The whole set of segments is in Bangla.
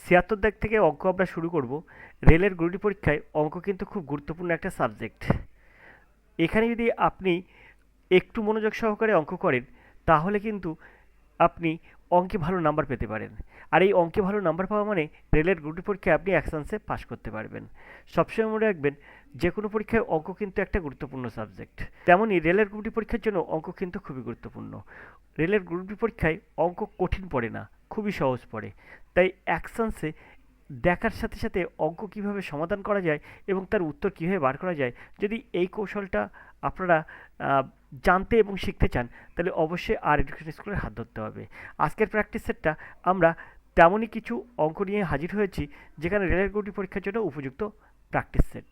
৭৬ দাগ থেকে অঙ্ক আমরা শুরু করব। রেলের গ্রুপ পরীক্ষায় অঙ্ক কিন্তু খুব গুরুত্বপূর্ণ একটা সাবজেক্ট। এখানে যদি আপনি একটু মনোযোগ সহকারে অঙ্ক করেন তাহলে কিন্তু আপনি অঙ্কে ভালো নাম্বার পেতে পারেন। আর এই অঙ্কে ভালো নাম্বার পাওয়া মানে রেলের গ্রুপ পরীক্ষায় আপনি এক চান্সে পাস করতে পারবেন। সবসময় মনে রাখবেন, যে কোনো পরীক্ষায় অঙ্ক কিন্তু একটা গুরুত্বপূর্ণ সাবজেক্ট। তেমনই রেলের গ্রুপ পরীক্ষার জন্য অঙ্ক কিন্তু খুবই গুরুত্বপূর্ণ। রেলের গ্রুপ পরীক্ষায় অঙ্ক কঠিন পড়ে না, খুবই সহজ পড়ে। তাই এক চান্সে দেখার সাথে সাথে অঙ্ক কিভাবে সমাধান করা যায় এবং তার উত্তর কীভাবে বার করা যায়, যদি এই কৌশলটা আপনারা জানতে এবং শিখতে চান তাহলে অবশ্যই আর এডুকেশন স্কুলের হাত ধরতে হবে। আজকের প্র্যাকটিস সেটটা আমরা তেমনই কিছু অঙ্ক নিয়ে হাজির হয়েছি যেখানে রেলের গ্রুপ পরীক্ষার জন্য উপযুক্ত প্র্যাকটিস সেট।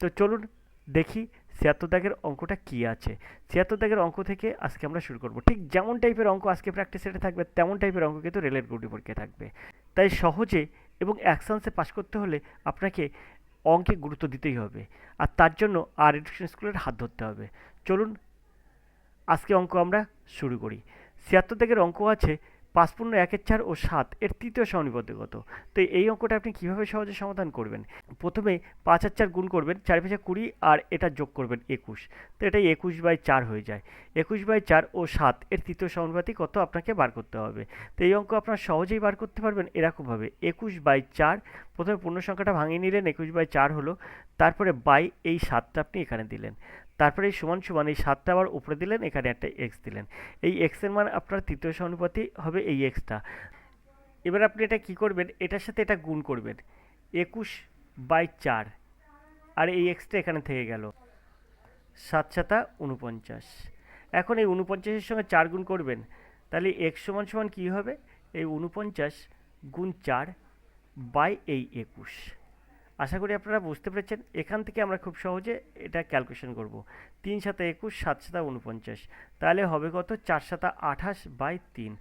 তো চলুন দেখি ৭৬ দাগের অঙ্কটা কী আছে। ৭৬ দাগের অঙ্ক থেকে আজকে আমরা শুরু করব। ঠিক যেমন টাইপের অঙ্ক আজকে প্র্যাকটিস সেটে থাকবে তেমন টাইপের অঙ্ক কিন্তু রেলের গ্রুপ পরীক্ষায় থাকবে। তাই সহজে এবং এক চান্সে পাস করতে হলে আপনাকে অঙ্কে গুরুত্ব দিতেই হবে, আর তার জন্য আর এডুকেশন স্কুলের হাত ধরতে হবে। চলুন আজকে অঙ্ক আমরা শুরু করি। ৭৬ দাগের অঙ্ক আছে ৫×১=৪ ও ৭ এর তৃতীয় সহনিপদ্য কত। তো এই অঙ্কটা আপনি কীভাবে সহজে সমাধান করবেন? প্রথমে ৫ আর ৪ গুণ করবেন, ৪ ৫ ২০ আর এটা যোগ করবেন ২১। তো এটাই ২১/৪ হয়ে যায়। ২১/৪ ও ৭ এর তৃতীয় সমানুপাতি কত আপনাকে বার করতে হবে। তো এই অঙ্ক আপনারা সহজেই বার করতে পারবেন এরকমভাবে। ২১/৪ প্রথমে পূর্ণ সংখ্যাটা ভাঙিয়ে নিলেন, ২১/৪ হলো। তারপরে বাই এই ৭টা আপনি এখানে দিলেন। তারপরে এই সমান সমান এই ৭টা আবার উপরে দিলেন, এখানে একটা এক্স দিলেন। এই এক্সের মান আপনার তৃতীয় সমানুপাতি হবে এই এক্সটা। এবার আপনি এটা কি করবেন, এটার সাথে এটা গুণ করবেন ২১/৪ আর এই এক্সটা এখানে থেকে গেল ৭×৭=৪৯। এখন এই ৪৯-এর সঙ্গে ৪ গুণ করবেন, তাহলে এক্স সমান সমান কী হবে, এই ৪৯ × ৪ বাই এই ২১। আশা করি আপনারা বুঝতে পেরেছেন। এখান থেকে আমরা খুব সহজে এটা ক্যালকুলেশন করব। ৩×৭=২১, ৭×৭=৪৯। তাহলে হবে কত, ৪×৭=২৮/৩।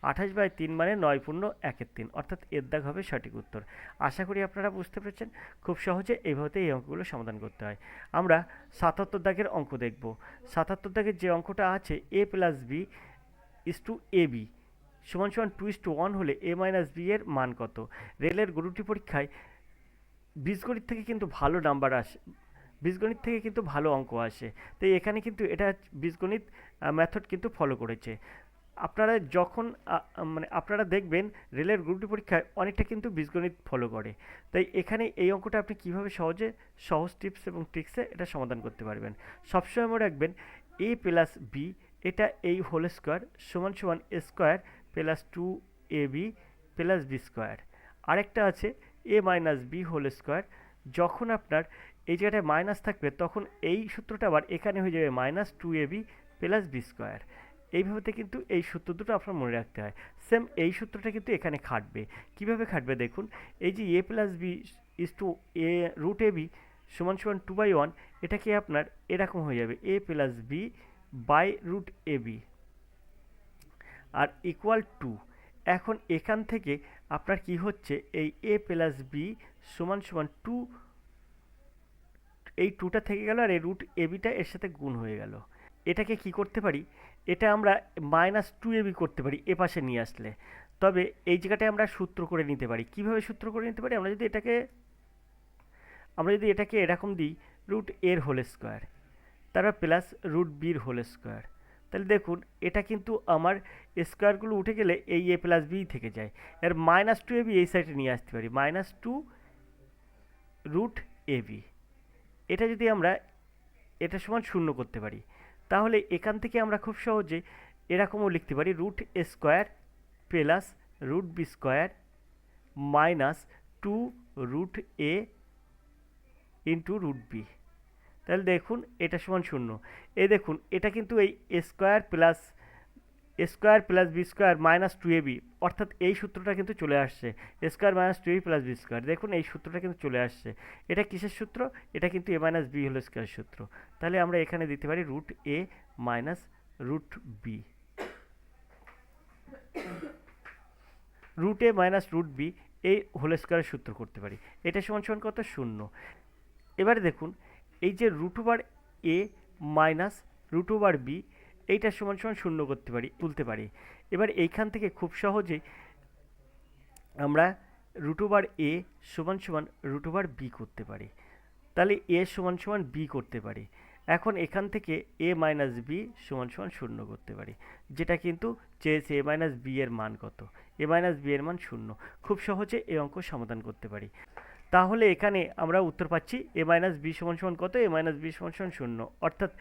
২৮/৩ মানে ৯×১=৩, অর্থাৎ এর দাগ হবে সঠিক উত্তর। আশা করি আপনারা বুঝতে পেরেছেন। খুব সহজে এইভাবে এই অঙ্কগুলো সমাধান করতে হয়। আমরা ৭৭ দাগের অঙ্ক দেখব। ৭৭ দাগের যে অঙ্কটা আছে a+b=ab সমান সমান 2:1 হলে a-b এর মান কত। রেলের গ্রুপ পরীক্ষায় বীজগণিত থেকে কিন্তু ভালো নাম্বার আসে, বীজগণিত থেকে কিন্তু ভালো অঙ্ক আসে। তো এখানে কিন্তু এটা বীজগণিত মেথড কিন্তু ফলো করেছে। আপনারা যখন আপনারা দেখবেন রেলের গ্রুপ ডি পরীক্ষায় অনেকটা কিন্তু বীজগণিত ফলো করে। তাই এখানে এই অঙ্কটা আপনি কীভাবে সহজে সহজ টিপস এবং ট্রিক্সে এটা সমাধান করতে পারবেন। সবসময় মনে রাখবেন a+b এটা এই হোল স্কোয়ার সমান সমান square plus 2ab plus b square. আরেকটা আছে a-b হোল স্কোয়ার। যখন আপনার এই জায়গাটায় মাইনাস থাকবে তখন এই সূত্রটা আবার এখানে হয়ে যাবে -2ab প্লাস বি স্কোয়ার। এইভাবে কিন্তু এই সূত্র দুটো আপনার মনে রাখতে হয়। সেম এই সূত্রটা কিন্তু এখানে খাটবে। কিভাবে খাটবে দেখুন, এই যে a+b=a√ab সমান সমান 2/1, এটা কি আপনার এরকম হয়ে যাবে a+b/√ab আর ইকুয়াল টু। এখন এখান থেকে আপনার কি হচ্ছে, এই a+b সমান সমান 2, এই 2টা থেকে গেল আর এই √ab এর সাথে গুণ হয়ে গেল। এটাকে কি করতে পারি, এটা আমরা -2ab করতে পারি এ পাশে নিয়ে আসলে। তবে এই জায়গাটায় আমরা সূত্র করে নিতে পারি। কিভাবে সূত্র করে নিতে পারি, আমরা যদি এটাকে এরকম দিই √a হোল স্কোয়ার তারপর প্লাস √b হোল স্কোয়ার, তাহলে দেখুন এটা কিন্তু আমার স্কোয়ারগুলো উঠে গেলে এই a+b থেকে যায়। এর -2ab এই সাইডে নিয়ে আসতে পারি, -2√ab। এটা যদি আমরা এটা সমান 0 করতে পারি তাহলে এখান থেকে আমরা খুব সহজে এরকমও লিখতে পারি √a² plus √b² -2√a into √b। তাহলে দেখুন এটা সমান 0। এই দেখুন এটা কিন্তু এই square plus b square -2ab, অর্থাৎ এই সূত্রটা কিন্তু চলে আসছে, square -2ab plus b square. দেখুন এই সূত্রটা কিন্তু চলে আসছে। এটা কিসের সূত্র, এটা কিন্তু a-b হোল স্কোয়ার সূত্র। তাহলে আমরা এখানে দিতে পারি √a -√b, √a-√b এই হোল স্কোয়ারের সূত্র করতে পারি। এটা সমান সমান কত, 0। এবারে দেখুন এই যে √a মাইনাস √b এইটা সমান সমান 0 করতে পারি, তুলতে পারি। এবার এইখান থেকে খুব সহজেই আমরা রুট ওভার এ সমান সমান রুট ওভার বি করতে পারি, তাহলে এ সমান সমান বি করতে পারি। এখন এখান থেকে এ মাইনাস বি সমান সমান শূন্য করতে পারি, যেটা কিন্তু চেয়েছে এ মাইনাস বি এর মান কত, এ মাইনাস বি এর মান শূন্য। খুব সহজে এই অঙ্ক সমাধান করতে পারি। তাহলে এখানে আমরা উত্তর পাচ্ছি এ মাইনাস বি সমান সমান কত, এ মাইনাস বি সমান সমান শূন্য, অর্থাৎ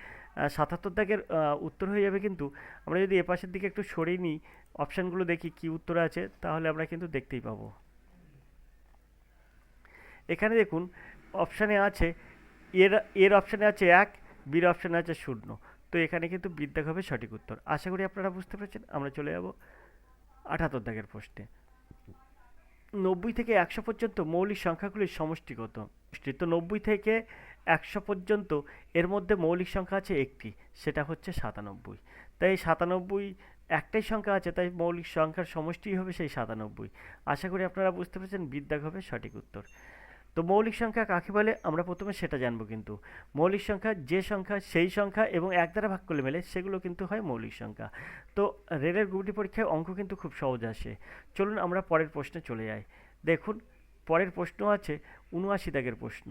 ৭৭ দাগের উত্তর হয়ে যাবে। কিন্তু আমরা যদি এ পাশের দিকে একটু সরিয়ে নিই, অপশানগুলো দেখি কি উত্তর আছে, তাহলে আমরা কিন্তু দেখতেই পাবো। এখানে দেখুন অপশানে আছে এর এর অপশানে আছে ১, বির অপশানে আছে ০। তো এখানে কিন্তু বির দাগ হবে সঠিক উত্তর। আশা করি আপনারা বুঝতে পেরেছেন। আমরা চলে যাব ৭৮ দাগের প্রশ্নে। ৯০ থেকে ১০০ পর্যন্ত মৌলিক সংখ্যাগুলির সমষ্টি কত? তো ৯০ থেকে ১০০ পর্যন্ত এর মধ্যে মৌলিক সংখ্যা আছে একটি, সেটা হচ্ছে ৯৭। তাই ৯৭ একটাই সংখ্যা আছে, তাই মৌলিক সংখ্যার সমষ্টিই হবে সেই ৯৭। আশা করি আপনারা বুঝতে পেরেছেন, বির দাগ হবে সঠিক উত্তর। তো মৌলিক সংখ্যা কাকে বলে আমরা প্রথমে সেটা জানবো। কিন্তু মৌলিক সংখ্যা যে সংখ্যা সেই সংখ্যা এবং এক দ্বারা ভাগ করলে মেলে, সেগুলো কিন্তু হয় মৌলিক সংখ্যা। তো রেলের গ্রুপটি পরীক্ষায় অঙ্ক কিন্তু খুব সহজ আসে। চলুন আমরা পরের প্রশ্নে চলে যাই। দেখুন পরের প্রশ্ন আছে ৭৯ দাগের প্রশ্ন।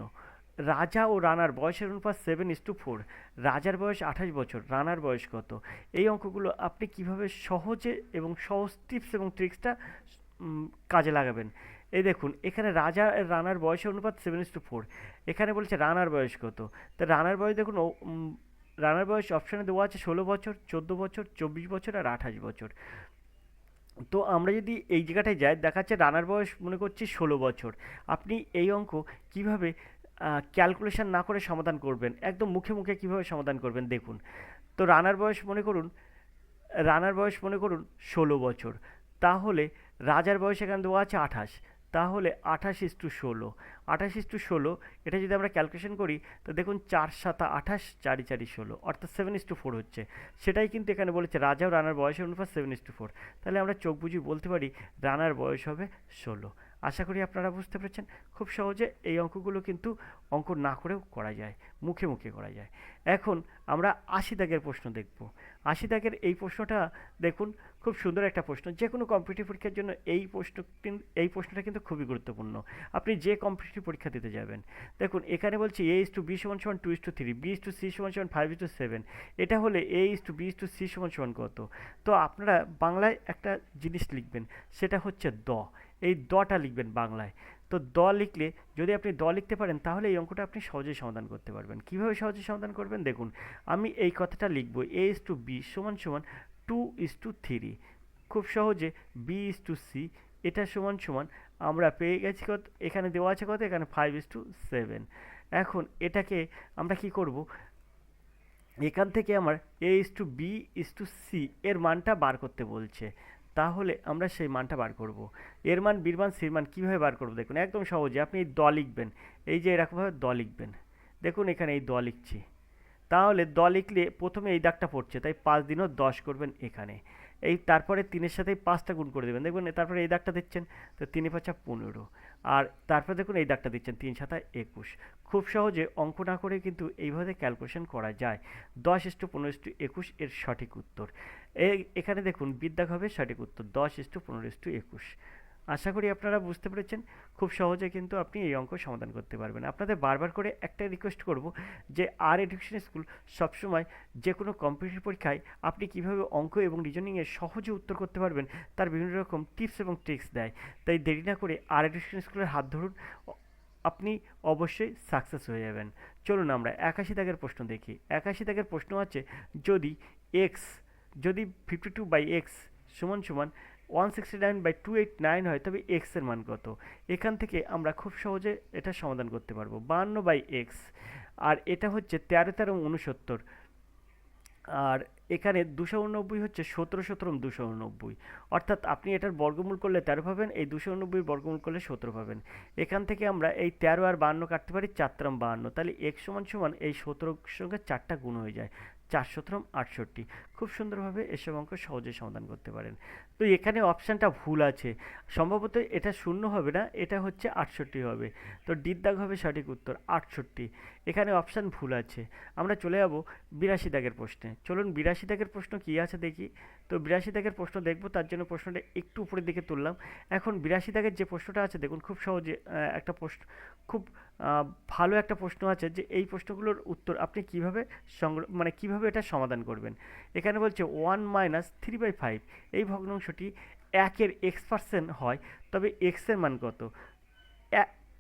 রাজা ও রানার বয়সের অনুপাত 7:4। রাজার বয়স ২৮ বছর, রানার বয়স কত? এই অঙ্কগুলো আপনি কিভাবে সহজে এবং সহজ টিপস এবং ট্রিক্সটা কাজে লাগাবেন। এই দেখুন এখানে রাজা আর রানার বয়সের অনুপাত 7:4। এখানে বলছে রানার বয়স কত। তা রানার বয়স দেখুন, রানার বয়স অপশানে দেওয়া আছে ১৬ বছর, ১৪ বছর, ২৪ বছর আর ২৮ বছর। তো আমরা যদি এই জায়গাটায় যাই, দেখাচ্ছে রানার বয়স মনে করছি ১৬ বছর। আপনি এই অঙ্ক কিভাবে ক্যালকুলেশন না করে সমাধান করবেন, একদম মুখে মুখে কিভাবে সমাধান করবেন দেখুন। তো রানার বয়স মনে করুন ১৬ বছর। তাহলে রাজার বয়স এখানে দেওয়া আছে ২৮। তাহলে ২৮:১৬, ২৮:১৬ এটা যদি আমরা ক্যালকুলেশন করি, তো দেখুন ৪ ৭ ২৮, ৪ ৪ ১৬, অর্থাৎ 7:4 হচ্ছে। সেটাই কিন্তু এখানে বলেছে রাজা ও রানার বয়সের অনুপাত 7:4। তাহলে আমরা চোখ বুঝিয়ে বলতে পারি রানার বয়স হবে ১৬। আশা করি আপনারা বুঝতে পেরেছেন। খুব সহজে এই অঙ্কগুলো কিন্তু অঙ্ক না করেও করা যায়, মুখে মুখে করা যায়। এখন আমরা ৮০ দাগের প্রশ্ন দেখব। ৮০ দাগের এই প্রশ্নটা দেখুন, খুব সুন্দর একটা প্রশ্ন। যে কোনো কম্পিটিটিভ পরীক্ষার জন্য এই প্রশ্নটা কিন্তু খুবই গুরুত্বপূর্ণ। আপনি যে কম্পিটিটিভ পরীক্ষা দিতে যাবেন, দেখুন এখানে বলছি A:B = 2:3, B:C = 5:7। এটা হলে A:B:C = কত? তো আপনারা বাংলায় একটা জিনিস লিখবেন, সেটা হচ্ছে দ। এই দটা লিখবেন বাংলায়। তো দ লিখলে, যদি আপনি দ লিখতে পারেন, তাহলে এই অঙ্কটা আপনি সহজেই সমাধান করতে পারবেন। কীভাবে সহজে সমাধান করবেন দেখুন, আমি এই কথাটা লিখব A:B = 2:3। খুব সহজে B:C এটা সমান সমান আমরা পেয়ে গেছি কত, এখানে দেওয়া আছে কত, এখানে 5:7। এখন এটাকে আমরা কি করব, এখান থেকে আমার A:B:C এর মানটা বার করতে বলছে। তাহলে আমরা সেই মানটা বার করব। এর মান, বির মান, সির মান কীভাবে বার করব দেখুন, একদম সহজে। আপনি এই দ লিখবেন, এই যে এরকমভাবে দ লিখবেন। দেখুন এখানে এই দ লিখছি। তাহলে দ লিখলে প্রথমে এই দাগটা পড়ছে, তাই ৫ দিনও ১০ করবেন এখানে। এই তারপরে ৩-এর সাথে ৫টা গুণ করে দেবেন, দেখবেন তারপরে এই দাগটা দিচ্ছেন, তো ৩-৫ 15। আর তারপরে দেখুন এই দাগটা দিচ্ছেন, ৩-৭ ২১। খুব সহজে অঙ্ক না করে কিন্তু এইভাবে ক্যালকুলেশন করা যায়। 10:15:21 এর সঠিক উত্তর। এখানে দেখুন বির দাগ হবে সঠিক উত্তর 10:15:21। আশা করি আপনারা বুঝতে পেরেছেন। খুব সহজে কিন্তু আপনি এই অঙ্ক সমাধান করতে পারবেন। আপনাদের বারবার করে একটা রিকোয়েস্ট করব যে আর এডুকেশন স্কুল সবসময় যে কোনো কম্পিটিটিভ পরীক্ষায় আপনি কিভাবে অঙ্ক এবং রিজনিংয়ে সহজে উত্তর করতে পারবেন তার বিভিন্ন রকম টিপস এবং ট্রিক্স দেয়। তাই দেরি না করে আর এডুকেশন স্কুলের হাত ধরুন, আপনি অবশ্যই সাকসেস হয়ে যাবেন। চলুন আমরা ৮১ দাগের প্রশ্ন দেখি। ৮১ দাগের প্রশ্ন আছে, যদি 52/x = 169/289 হয়, তবে x এর মান কত? এখান থেকে আমরা খুব সহজে এটা সমাধান করতে পারবো। 52/x, আর এটা হচ্ছে 13 আর এখানে 289 হচ্ছে 17 অর্থাৎ আপনি এটার বর্গমূল করলে 13 পাবেন, এই 289 বর্গমূল করলে 17 পাবেন। এখান থেকে আমরা এই 13 আর 52 কাটতে পারি, 4×52, তাহলে x = এই 17 সঙ্গে 4টা গুণ হয়ে যায়, 4×7 = 68। খুব সুন্দরভাবে এসব অঙ্ক সহজে সমাধান করতে পারেন। তো এখানে অপশানটা ভুল আছে, সম্ভবত এটা 0 হবে না, এটা হচ্ছে 68 হবে। তো ডির দাগ হবে সঠিক উত্তর 68। এখানে অপশান ভুল আছে। আমরা চলে যাব 82 দাগের প্রশ্নে। চলুন 82 দাগের প্রশ্ন কী আছে দেখি। তো তো 82 দাগের প্রশ্ন দেখব, তার জন্য প্রশ্নটা একটু উপরের দিকে তুললাম। এখন 82 দাগের যে প্রশ্নটা আছে দেখুন, খুব সহজে একটা প্রশ্ন, খুব ভালো একটা প্রশ্ন আছে, যে এই প্রশ্নগুলোর উত্তর আপনি কিভাবে মানে কিভাবে এটা সমাধান করবেন। এখানে বলছে 1 - 3/5 এই ভগ্নাংশটি 1-এর x% হয়, তবে x এর মান কত।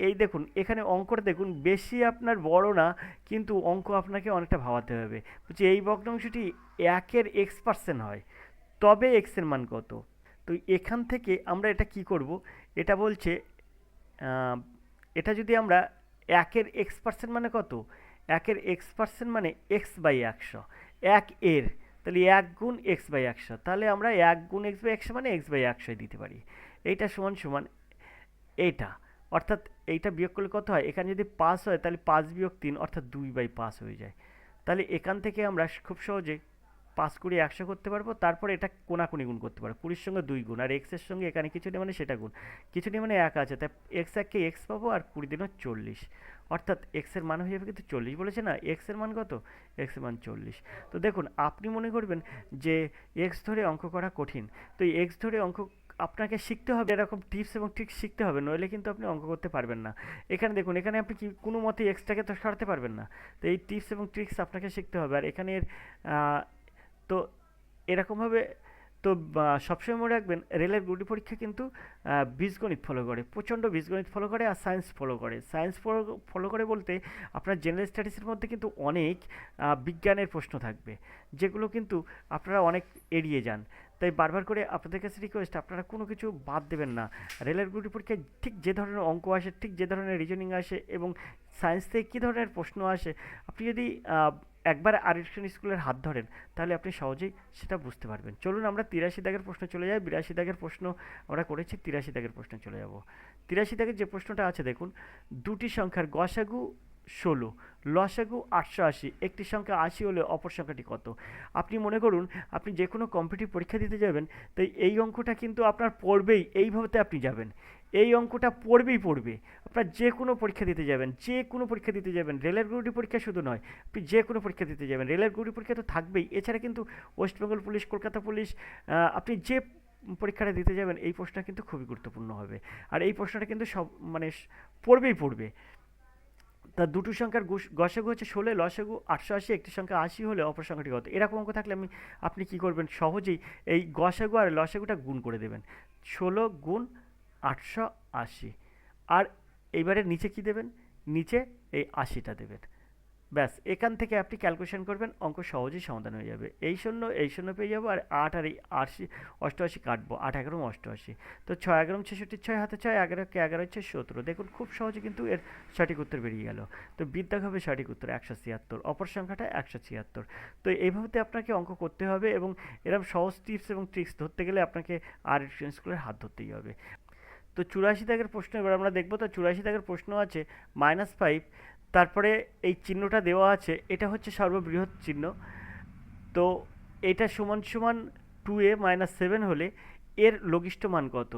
এই দেখুন এখানে অঙ্কটা দেখুন, বেশি আপনার বড় না, কিন্তু অঙ্ক আপনাকে অনেকটা ভাবাতে হবে। বলছি এই ভগ্নাংশটি 1-এর x% হয়, তবে x এর মান কত। তো এখান থেকে আমরা এটা কি করব, এটা বলছে আহ, এটা যদি আমরা 1-এর x% মানে কত, 1-এর x% মানে x/100, 1-এর, তাহলে 1 × x/100, তাহলে আমরা 1 × x/100 মানে x/100 দিতে পারি। এইটা সমান সমান এইটা, অর্থাৎ এইটা বিয়োগ করলে কত হয়, এখানে যদি 5 হয় তাহলে 5 - 3 অর্থাৎ 2/5 হয়ে যায়। তাহলে এখান থেকে আমরা খুব সহজে 5 × 20 100 করতে পারবো। তারপরে এটা কোনাকুনি গুণ করতে পারবো, 20-র সঙ্গে 2 গুণ, আর এক্সের সঙ্গে এখানে কিছু নেই মানে সেটা গুণ, কিছু নেই মানে 1 আছে, তাই এক্স 1-কে এক্স পাবো, আর 20 × 40, অর্থাৎ এক্স এর মান হয়ে যাবে কিন্তু 40, বলেছে না এক্স এর মান কত, এক্স এর মান 40। তো দেখুন আপনি মনে করবেন যে এক্স ধরে অঙ্ক করা কঠিন, তো এই এক্স ধরে অঙ্ক আপনাকে শিখতে হবে, এরকম টিপস এবং ট্রিক্স শিখতে হবে, নইলে কিন্তু আপনি অঙ্ক করতে পারবেন না। এখানে দেখুন, এখানে আপনি কি কোনো মতে এক্সট্রাকে তো সরাতে পারবেন না, তো এই টিপস এবং ট্রিক্স আপনাকে শিখতে হবে। আর এখানে তো এরকমভাবে, তো সবসময় মনে রাখবেন রেলের গুডি পরীক্ষা কিন্তু বীজগণিত ফলো করে, প্রচণ্ড বীজগণিত ফলো করে, আর সায়েন্স ফলো করে। সায়েন্স ফলো করে বলতে আপনার জেনারেল স্টাডিজের মধ্যে কিন্তু অনেক বিজ্ঞানের প্রশ্ন থাকবে, যেগুলো কিন্তু আপনারা অনেক এড়িয়ে যান। তাই বারবার করে আপনাদের কাছে রিকোয়েস্ট, আপনারা কোনো কিছু বাদ দেবেন না। রেলের গুডি পরীক্ষায় ঠিক যে ধরনের অঙ্ক আসে, ঠিক যে ধরনের রিজনিং আসে, এবং সায়েন্স থেকে কী ধরনের প্রশ্ন আসে, আপনি যদি একবার আরিফ স্কুলের হাত ধরেন, তাহলে আপনি সহজেই সেটা বুঝতে পারবেন। চলুন আমরা 83 দাগের প্রশ্ন চলে যাই। 82 দাগের প্রশ্ন আমরা করেছি, 83 দাগের প্রশ্নে চলে যাব। 83 দাগের যে প্রশ্নটা আছে দেখুন, দুটি সংখ্যার গসাগু 16, লসাগু 880, একটি সংখ্যা 80 হলে অপর সংখ্যাটি কত। আপনি মনে করুন আপনি যে কোনো কম্পিটিটিভ পরীক্ষা দিতে যাবেন, তাই এই অঙ্কটা কিন্তু আপনার পড়বেই, এইভাবে আপনি যাবেন, এই অঙ্কটা পড়বে। আপনার যে কোনো পরীক্ষা দিতে যাবেন, যে কোনো পরীক্ষা দিতে যাবেন, রেলের গ্রুপটি পরীক্ষা শুধু নয়, আপনি যে কোনো পরীক্ষা দিতে যাবেন রেলের গ্রুপটি পরীক্ষা তো থাকবেই। এছাড়া কিন্তু West Bengal police, Kolkata police, আপনি যে পরীক্ষাটা দিতে যাবেন এই প্রশ্নটা কিন্তু খুবই গুরুত্বপূর্ণ হবে। আর এই প্রশ্নটা কিন্তু সব মানে পড়বে। তা দুটো সংখ্যার গসাগু হচ্ছে 16, লসাগু 880, একটি সংখ্যা 80 হলে অপর সংখ্যাটি কত। এরকম অঙ্ক থাকলে আপনি কি করবেন, সহজেই এই গসাগু আর লসাগুটা গুণ করে দেবেন, 16 × 880, আর এইবারে নিচে কি দেবেন, নিচে এই 80টা দেবেন। ব্যাস, এখান থেকে আপনি ক্যালকুলেশন করবেন, অঙ্ক সহজেই সমাধান হয়ে যাবে। এই শূন্য পেয়ে যাবো, আর 8 আর এই 88 কাটবো, 8 11 88, তো 6 11 66, 6 হাতে 6, 11 কে 11 হচ্ছে 17। দেখুন খুব সহজে কিন্তু এর সঠিক উত্তর বেরিয়ে গেল। তো বিদ্যাগ হবে সঠিক উত্তর 176, অপর সংখ্যাটা 176। তো এইভাবে আপনাকে অঙ্ক করতে হবে, এবং এরকম সহজ টিপস এবং ট্রিক্স ধরতে গেলে আপনাকে আর স্কুলের হাত ধরতেই হবে। তো 84 দাগের প্রশ্ন এবার আমরা দেখব। তো 84 দাগের প্রশ্ন আছে -5, তারপরে এই চিহ্নটা দেওয়া আছে, এটা হচ্ছে সর্ববৃহৎ চিহ্ন। তো এটা সমান সমান 2a - 7 হলে এর লঘিষ্ঠ মান কত।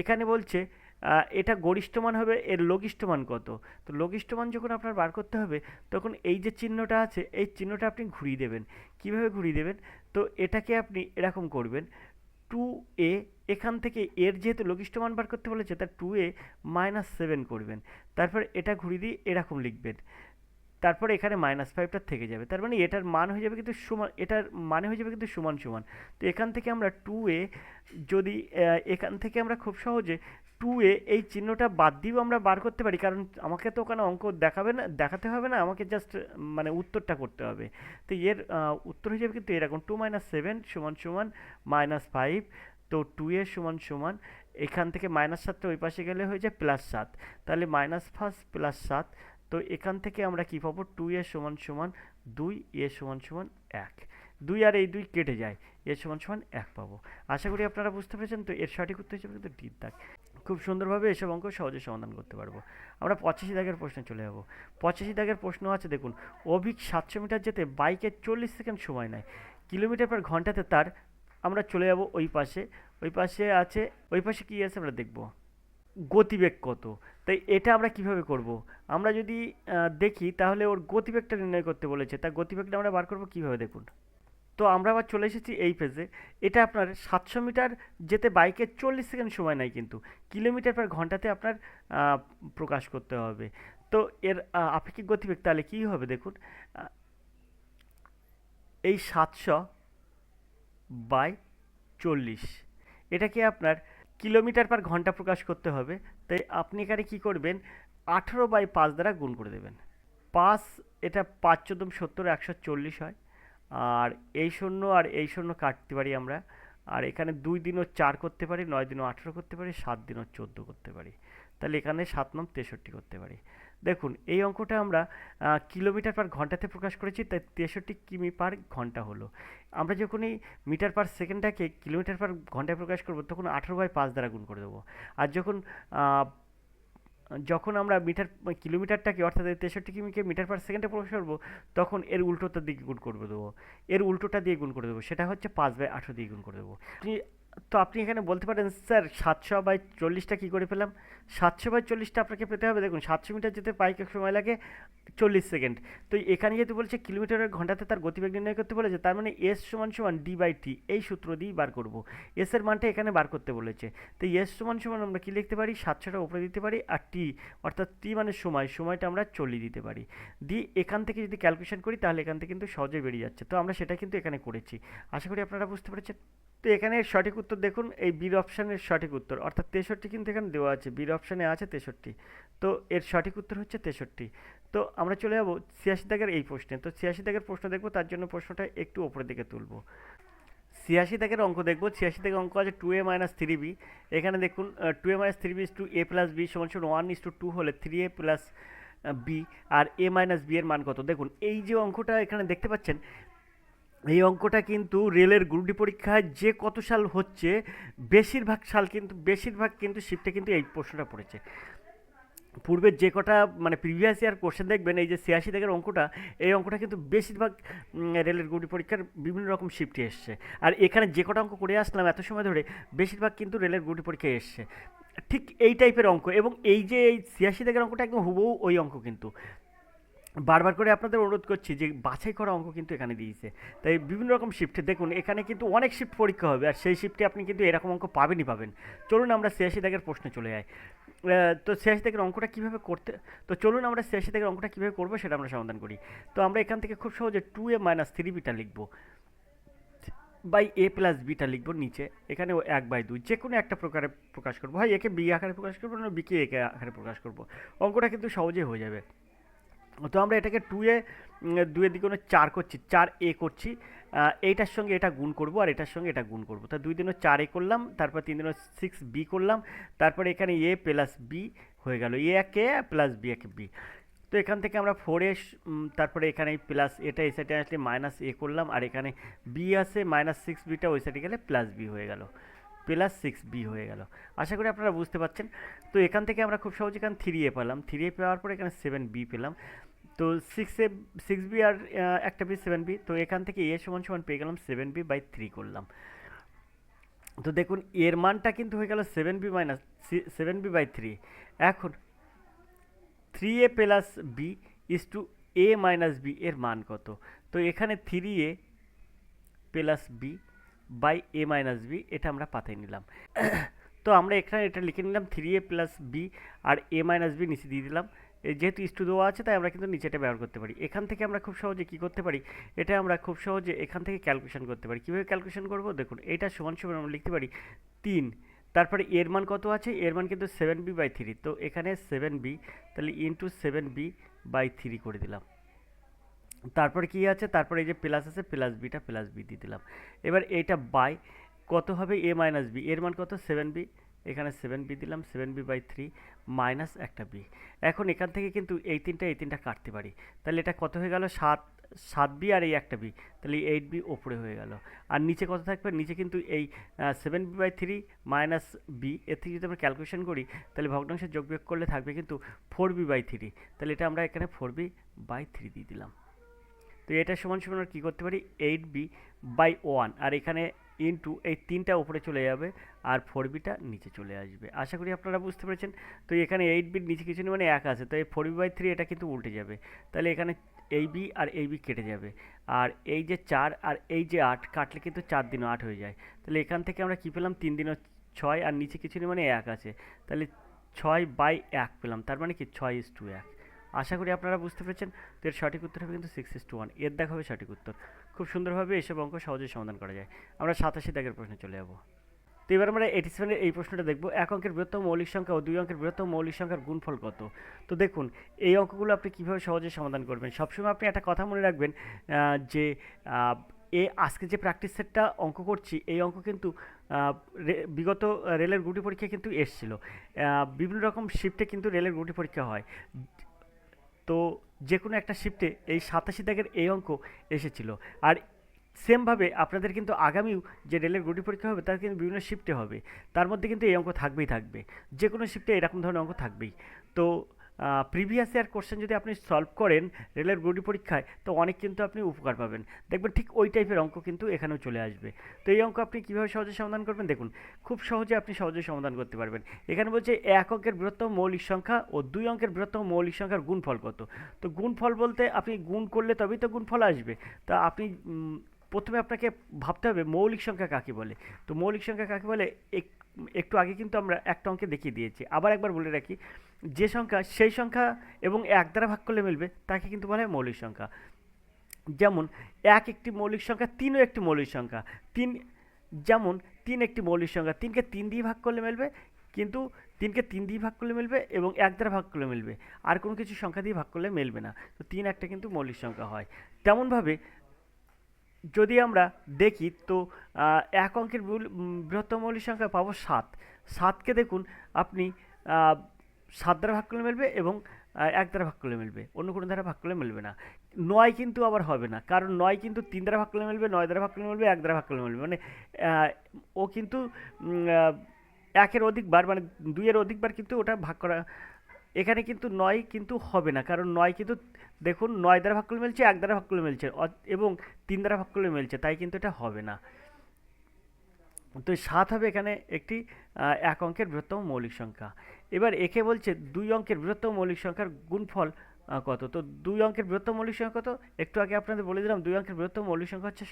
এখানে বলছে এটা গরিষ্ঠ মান হবে, এর লঘিষ্ঠ মান কত। তো লঘিষ্ঠ মান যখন আপনার বার করতে হবে, তখন এই যে চিহ্নটা আছে এই চিহ্নটা আপনি ঘুরিয়ে দেবেন। কিভাবে ঘুরিয়ে দেবেন, তো এটাকে আপনি এরকম করবেন, 2a, এখান থেকে এর যেহেতু লঘিষ্ঠ মান বার করতে বলেছে, তার 2a - 7 করবেন, তারপর এটা ঘুরিয়ে দিয়ে এরকম লিখবেন, তারপরে এখানে -5টা থেকে যাবে, তার মানে এটার মান হয়ে যাবে কিন্তু সমান, এটার মানে হয়ে যাবে কিন্তু সমান সমান। তো এখান থেকে আমরা 2a, যদি এখান থেকে আমরা খুব সহজে 2a এই চিহ্নটা বাদ দিয়েও আমরা বার করতে পারি, কারণ আমাকে তো ওখানে অঙ্ক দেখাতে হবে না, আমাকে জাস্ট মানে উত্তরটা করতে হবে। তো এর উত্তর হয়ে যাবে কিন্তু এরকম, 2 - 7 সমান সমান -5। তো 2a সমান সমান, এখান থেকে -7টা ওই পাশে গেলে হয়ে যায় +7, তাহলে -5 +7। তো এখান থেকে আমরা কি পাবো, 2a সমান সমান 2, a সমান সমান 1, 2 আর এই 2 কেটে যায়, a সমান সমান 1 পাবো। আশা করি আপনারা বুঝতে পেরেছেন। তো এর সঠিক উত্তর হিসেবে কিন্তু ডির দাগ। খুব সুন্দরভাবে এসব অঙ্ক সহজে সমাধান করতে পারবো। আমরা 85 দাগের প্রশ্নে চলে যাবো। 85 দাগের প্রশ্ন আছে দেখুন, অভিক 700 মিটার যেতে বাইকে 40 সেকেন্ড সময় নেয়, কিলোমিটার/ঘন্টাতে তার, আমরা চলে যাব ওই পাশে, ওই পাশে আছে, ওই পাশে কী আছে আমরা দেখব, গতিবেগ কত। তাই এটা আমরা কিভাবে করব, আমরা যদি দেখি তাহলে ওর গতিবেগটা নির্ণয় করতে বলেছে, তার গতিবেগটা আমরা বার করব কিভাবে দেখুন। তো আমরা আবার চলে এসেছি এই পেজে। এটা আপনার 700 মিটার যেতে বাইকে 40 সেকেন্ড সময় নেয়, কিন্তু কিলোমিটার পার ঘন্টাতে আপনার আহ, প্রকাশ করতে হবে। তো এর আপেক্ষিক গতিবেগ তাহলে কী হবে দেখুন, আহ, এই 700 বাই 40, এটাকে আপনার কিলোমিটার পার ঘন্টা প্রকাশ করতে হবে। তাই আপনি এখানে কী করবেন, 18/5 দ্বারা গুণ করে দেবেন। 5, এটা 5×4=70, 140 হয়। আর এই শূন্য আর এই শূন্য কাটতে পারি আমরা। আর এখানে 2 দিনও 4 করতে পারি, 9 দিনও 18 করতে পারি, 7 দিনও 14 করতে পারি। তাহলে এখানে 7×9 63 করতে পারি। দেখুন এই অঙ্কটা আমরা কিলোমিটার পার ঘন্টাতে প্রকাশ করেছি, তাই 63 কিমি পার ঘন্টা হলো। আমরা যখন এই মিটার পার সেকেন্ডটাকে কিলোমিটার পার ঘন্টায় প্রকাশ করব, তখন 18/5 দ্বারা গুণ করে দেবো। আর যখন যখন আমরা কিলোমিটারটাকে অর্থাৎ 63 কিমিকে মিটার পার সেকেন্ডে প্রকাশ করবো, তখন এর উল্টোটার দিকে গুণ করে দেবো, এর উল্টোটা দিয়ে গুণ করে দেবো, সেটা হচ্ছে 5/18 দিয়ে গুণ করে দেবো। আপনি এখানে বলতে পারেন, স্যার 700/40টা কী করে পেলাম? 700/40টা আপনাকে পেতে হবে, দেখুন 700 মিটার যেতে বাইকে সময় লাগে 40 সেকেন্ড। তো এখানে যেহেতু বলছে কিলোমিটারের ঘন্টাতে তার গতিবেগ নির্ণয় করতে বলেছে, তার মানে এস সমান সমান ডি/টি, এই সূত্র দিয়েই বার করব। এস এর মানটা এখানে বার করতে বলেছে। তো এস সমান সমান আমরা কী লিখতে পারি, 700টা উপরে দিতে পারি, আর টি অর্থাৎ টি মানে সময়টা আমরা 40 দিতে পারি। দিয়ে এখান থেকে যদি ক্যালকুলেশন করি, তাহলে এখান থেকে কিন্তু সহজে বেরিয়ে যাচ্ছে। তো আমরা সেটা কিন্তু এখানে করেছি, আশা করি আপনারা বুঝতে পেরেছেন। তো এখানে সঠিক উত্তর দেখুন, এই বির অপশানের সঠিক উত্তর অর্থাৎ 63 কিন্তু এখানে দেওয়া আছে, বির অপশানে আছে 63। তো এর সঠিক উত্তর হচ্ছে 63। তো আমরা চলে যাবো 86 দাগের এই প্রশ্নে। তো 86 দাগের প্রশ্ন দেখবো, তার জন্য প্রশ্নটা একটু ওপরের দিকে তুলবো। 86 দাগের অঙ্ক দেখবো। 86 দাগের অঙ্ক আছে 2a-3b। এখানে দেখুন 2a-3b is to a+b সমান 1:2 হলে 3a প্লাস বি, আর a-b এর মান কত? দেখুন এই যে অঙ্কটা এখানে দেখতে পাচ্ছেন, এই অঙ্কটা কিন্তু রেলের গ্রুপ ডি পরীক্ষায় যে কত সাল হচ্ছে, বেশিরভাগ কিন্তু শিফটে কিন্তু এই প্রশ্নটা পড়েছে। পূর্বের যে কটা মানে প্রিভিয়াস ইয়ার কোশ্চেন দেখবেন, এই যে 86 দাগের অঙ্কটা, এই অঙ্কটা কিন্তু বেশিরভাগ রেলের গ্রুপ ডি পরীক্ষার বিভিন্ন রকম শিফটে এসছে। আর এখানে যে কটা অঙ্ক করে আসলাম এত সময় ধরে, বেশিরভাগ কিন্তু রেলের গ্রুপ ডি পরীক্ষায় এসছে ঠিক এই টাইপের অঙ্ক। এবং এই যে এই 86 দাগের অঙ্কটা একদম হুবহু ওই অঙ্ক কিন্তু। বারবার করে আপনাদের অনুরোধ করছি যে বাছাই করা অঙ্ক কিন্তু এখানে দিয়েছে। তাই বিভিন্ন রকম শিফটে দেখুন, এখানে কিন্তু অনেক শিফট পরীক্ষা হবে, আর সেই শিফটে আপনি কিন্তু এরকম অঙ্ক পাবেন। চলুন আমরা 86 দাগের প্রশ্নে চলে যাই। তো 86 দাগের অঙ্কটা কীভাবে করতে, তো চলুন আমরা 86 দাগের অঙ্কটা কীভাবে করবো সেটা আমরা সমাধান করি। তো আমরা এখান থেকে খুব সহজে 2a-3bটা লিখবো, বাই a+bটা লিখবো নিচে। এখানে 1/2 যে কোনো একটা প্রকারে প্রকাশ করবো, হয় একে বি আকারে প্রকাশ করবো, না বিকে একে আকারে প্রকাশ করবো। অঙ্কটা কিন্তু সহজেই হয়ে যাবে। তো আমরা এটাকে 2 দিকে 4 করছি, 4a করছি, এইটার সঙ্গে এটা গুণ করব, আর এটার সঙ্গে এটা গুণ করব। তা 2 দিনও 4a করলাম, তারপর 3 দিনও 6b করলাম, তারপরে এখানে a প্লাস b হয়ে গেল, a একে a প্লাস b একে b। তো এখান থেকে আমরা 4a, তারপরে এখানে প্লাস এটা এই সাইডে আসলে মাইনাস a করলাম, আর এখানে b আছে -6bটা ওই সাইডে গেলে প্লাস b হয়ে গেল, +6b হয়ে গেল। আশা করি আপনারা বুঝতে পারছেন। তো এখান থেকে আমরা খুব সহজে এখানে 3a পেলাম, 3a পাওয়ার পরে এখানে 7b পেলাম। তো 6b আর একটা বি 7b। তো এখান থেকে a সমান সমান পেয়ে গেলাম 7b/3 করলাম। তো দেখুন এর মানটা কিন্তু হয়ে গেল 7b/3। এখন 3a plus B is two a-b এর মান কত? তো এখানে 3a plus B by a-b, এটা আমরা পাতায় নিলাম। তো আমরা এখানে এটা লিখে নিলাম 3a প্লাস বি, আর a-b নিচে দিয়ে দিলাম। যেহেতু ইস্টু দেওয়া আছে, তাই আমরা কিন্তু নিচেটা ব্যবহার করতে পারি। এখান থেকে আমরা খুব সহজে কী করতে পারি, এটা আমরা খুব সহজে এখান থেকে ক্যালকুলেশন করতে পারি। কীভাবে ক্যালকুলেশন করব দেখুন, এইটা সমান সমান আমরা লিখতে পারি 3, তারপরে এর মান কত আছে, এর মান কিন্তু 7b/3। তো এখানে 7b, তাহলে ইন্টু 7b/3 করে দিলাম। তারপরে কি আছে, তারপরে এই যে প্লাস আছে, প্লাস বিটা প্লাস বি দিয়ে দিলাম। এবার এইটা বাই কত হবে, a-b, এর মান কত 7b, এখানে 7b দিলাম, 7b/3 মাইনাস একটা বি। এখন এখান থেকে কিন্তু এই তিনটা কাটতে পারি, তাহলে এটা কত হয়ে গেল, 7b আর এই একটা বি, তাহলে 8b ওপরে হয়ে গেল। আর নিচে কত থাকবে, নিচে কিন্তু এই 7b/3 মাইনাস বি, এর থেকে যদি আমরা ক্যালকুলেশন করি, তাহলে ভগ্নাংশের যোগ বিয়োগ করলে থাকবে কিন্তু 4b/3। তাহলে এটা আমরা এখানে 4b/3 দিয়ে দিলাম। তো এটা সমান সমান কী করতে পারি, 8b/1, আর এখানে ইন্টু এই 3টা উপরে চলে যাবে আর 4bটা নিচে চলে আসবে। আশা করি আপনারা বুঝতে পেরেছেন। তো এখানে 8b নিচে কিছু নেই, মানে 1 আছে, তো এই 4b/3 এটা কিন্তু উল্টে যাবে। তাহলে এখানে এই বি আর এই বি কেটে যাবে, আর এই যে 4 আর এই যে 8 কাটলে কিন্তু 4 দিনও 8 হয়ে যায়। তাহলে এখান থেকে আমরা কী পেলাম, 3 দিনও 6, আর নিচে কিছু নেই মানে 1 আছে, তাহলে 6/1 পেলাম, তার মানে কি 6:1। আশা করি আপনারা বুঝতে পেরেছেন। তো এর সঠিক উত্তর হবে কিন্তু 6:1, এর দেখা হবে সঠিক উত্তর। খুব সুন্দরভাবে এসব অঙ্ক সহজেই সমাধান করা যায়। আমরা 87 দাগের প্রশ্নে চলে যাব। তো এবার আমরা 87-এর এই প্রশ্নটা দেখব, এক অঙ্কের বৃহত্তম মৌলিক সংখ্যা ও 2 অঙ্কের বৃহত্তম মৌলিক সংখ্যার গুণফল কত। তো দেখুন, এই অঙ্কগুলো আপনি কীভাবে সহজে সমাধান করবেন। সবসময় আপনি একটা কথা মনে রাখবেন, যে আজকে যে প্র্যাকটিস সেটটা অঙ্ক করছি, এই অঙ্ক কিন্তু বিগত রেলের গুটি পরীক্ষা কিন্তু এসছিল। বিভিন্ন রকম শিফটে কিন্তু রেলের গুটি পরীক্ষা হয়। তো যে কোনো একটা শিফটে এই 87 দাগের এই অঙ্ক এসেছিল। আর সেমভাবে আপনাদের কিন্তু আগামীও যে রেলের গুটি পরীক্ষা হবে তার কিন্তু বিভিন্ন শিফটে হবে, তার মধ্যে কিন্তু এই অঙ্ক থাকবে। যে কোনো শিফটে এরকম ধরনের অঙ্ক থাকবেই। তো প্রিভিয়াস ইয়ার কোশ্চেন যদি আপনি সলভ করেন রেলের গুটি পরীক্ষায়, তো অনেক কিন্তু আপনি উপকার পাবেন। দেখবেন ঠিক ওই টাইপের অঙ্ক কিন্তু এখানেও চলে আসবে। তো এই অঙ্ক আপনি কীভাবে সহজে সমাধান করবেন, দেখুন খুব সহজে আপনি সহজে সমাধান করতে পারবেন। এখানে বলছে এক অঙ্কের বৃহত্তম মৌলিক সংখ্যা ও 2 অঙ্কের বৃহত্তম মৌলিক সংখ্যার গুণফল কত। তো গুণফল বলতে আপনি গুণ করলে তবেই তো গুণফল আসবে। তা আপনি প্রথমে আপনাকে ভাবতে হবে মৌলিক সংখ্যা কাকে বলে। তো মৌলিক সংখ্যা কাকে বলে একটু আগে কিন্তু আমরা একটা অঙ্কে দেখিয়ে দিয়েছি। আবার একবার বলে রাখি, যে সংখ্যা সেই সংখ্যা এবং 1 দ্বারা ভাগ করলে মিলবে তাকে কিন্তু বলা হয় মৌলিক সংখ্যা। যেমন 1 একটি মৌলিক সংখ্যা, 3ও একটি মৌলিক সংখ্যা। 3 যেমন 3 একটি মৌলিক সংখ্যা, 3কে 3 দিয়ে ভাগ করলে মিলবে, কিন্তু 3কে 3 দিয়ে ভাগ করলে মিলবে এবং 1 দ্বারা ভাগ করলে মিলবে, আর কোনো কিছু সংখ্যা দিয়ে ভাগ করলে মিলবে না। তো 3 একটা কিন্তু মৌলিক সংখ্যা হয়। তেমনভাবে যদি আমরা দেখি, তো এক অঙ্কের বৃহত্তম মৌলিক সংখ্যা পাবো 7। 7কে দেখুন আপনি 7 দ্বারা ভাগ করলে মিলবে এবং 1 দ্বারা ভাগ করলে মিলবে, অন্য কোনো দ্বারা ভাগ করলে মিলবে না। 9 কিন্তু আবার হবে না, কারণ 9 কিন্তু 3 দ্বারা ভাগ করলে মিলবে, 9 দ্বারা ভাগ করলে মিলবে, 1 দ্বারা ভাগ করলে মিলবে, মানে ও কিন্তু 1-এর অধিকবার, মানে 2-এর অধিকবার কিন্তু ওটা ভাগ করা। এখানে কিন্তু 9 কিন্তু হবে না, কারণ 9 কিন্তু দেখুন 9 দ্বারা ভাগ করলে মিলছে, 1 দ্বারা ভাগ করলে মিলছে এবং 3 দ্বারা ভাগ করলে মিলছে, তাই কিন্তু এটা হবে না। তো 7 হবে এখানে একটি এক অঙ্কের বৃহত্তম মৌলিক সংখ্যা। এবার একে বলছে 2 অঙ্কের বৃহত্তম মৌলিক সংখ্যার গুণফল কত। তো 2 অঙ্কের বৃহত্তম মৌলিক সংখ্যা কত, একটু আগে আপনাদের বলে দিলাম 2 অঙ্কের বৃহত্তম মৌলিক সংখ্যা হচ্ছে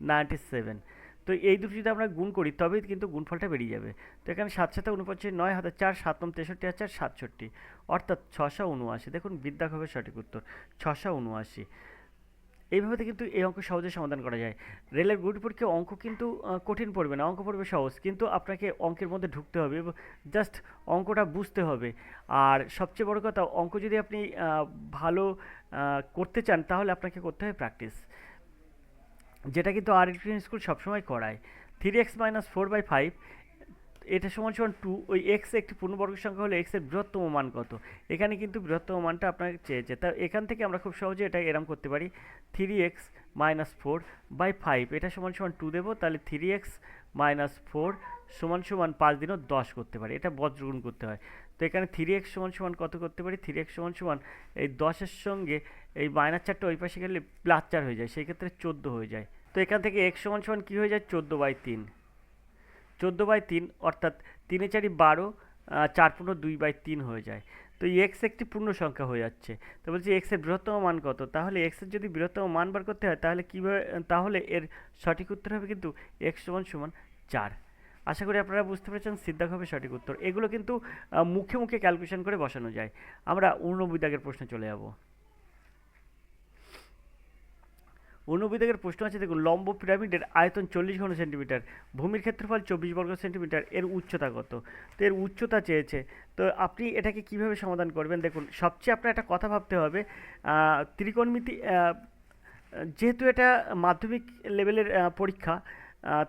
97। তো এই দুটো যদি আমরা গুণ করি তবেই কিন্তু গুণফলটা বেরিয়ে যাবে। তো এখানে 7 7 49, 9 হাতে 4, 7 9 63 আর 4 67, অর্থাৎ 679। দেখুন বিদ্যাক হবে সঠিক উত্তর, 679। এইভাবে কিন্তু এই অঙ্ক সহজে সমাধান করা যায়। রেলের গুটি পরীক্ষায় অঙ্ক কিন্তু কঠিন পড়বে না, অঙ্ক পড়বে সহজ, কিন্তু আপনাকে অঙ্কের মধ্যে ঢুকতে হবে এবং জাস্ট অঙ্কটা বুঝতে হবে। আর সবচেয়ে বড় কথা, অঙ্ক যদি আপনি ভালো করতে চান তাহলে আপনাকে করতে হবে প্র্যাকটিস, যেটা কিন্তু আর স্কুল সবসময় করায়। 3x - 4/5 এটা সমান সমান 2। ওই এক্স একটি পূর্ণবর্গ সংখ্যা হলে এক্সের বৃহত্তম মান কত। এখানে কিন্তু বৃহত্তম মানটা আপনাকে চেয়েছে, তা এখান থেকে আমরা খুব সহজে এটা এরম করতে পারি। 3x - 4/5 এটা সমান সমান 2 দেবো, তাহলে 3x - 4 সমান সমান 5 দিনও 10 করতে পারি, এটা বজ্রগুণ করতে হয়। তো এখানে 3x সমান সমান কত করতে পারি, 3x সমান সমান এই 10-এর সঙ্গে এই -4টা ওই পাশে গেলে +4 হয়ে যায়, সেই ক্ষেত্রে 14 হয়ে যায়। তো এখান থেকে x সমান সমান কী হয়ে যায়, 14/3। 14/3 অর্থাৎ 3 এ 4 12, 4 × 2/3 হয়ে যায়। তো এক্স একটি পূর্ণ সংখ্যা হয়ে যাচ্ছে। তো বলছি এক্স এর বৃহত্তম মান কত, তাহলে এক্স এর যদি বৃহত্তম মান বার করতে হয় তাহলে কীভাবে, তাহলে এর সঠিক উত্তর হবে কিন্তু এক্স সমান সমান 4। আশা করি আপনারা বুঝতে পেরেছেন, সিদ্ধাক হবে সঠিক উত্তর। এগুলো কিন্তু মুখে মুখে ক্যালকুলেশন করে বসানো যায়। আমরা 89 দাগের প্রশ্নে চলে যাব। 89 দাগের প্রশ্ন আছে, দেখুন লম্ব পিরামিডের আয়তন 40 ঘন সেন্টিমিটার, ভূমির ক্ষেত্রফল 24 বর্গ সেন্টিমিটার, এর উচ্চতা কত। তো এর উচ্চতা চেয়েছে, তো আপনি এটাকে কিভাবে সমাধান করবেন। দেখুন সবচেয়ে আপনার একটা কথা ভাবতে হবে, ত্রিকোণমিতি, যেহেতু এটা মাধ্যমিক লেভেলের পরীক্ষা,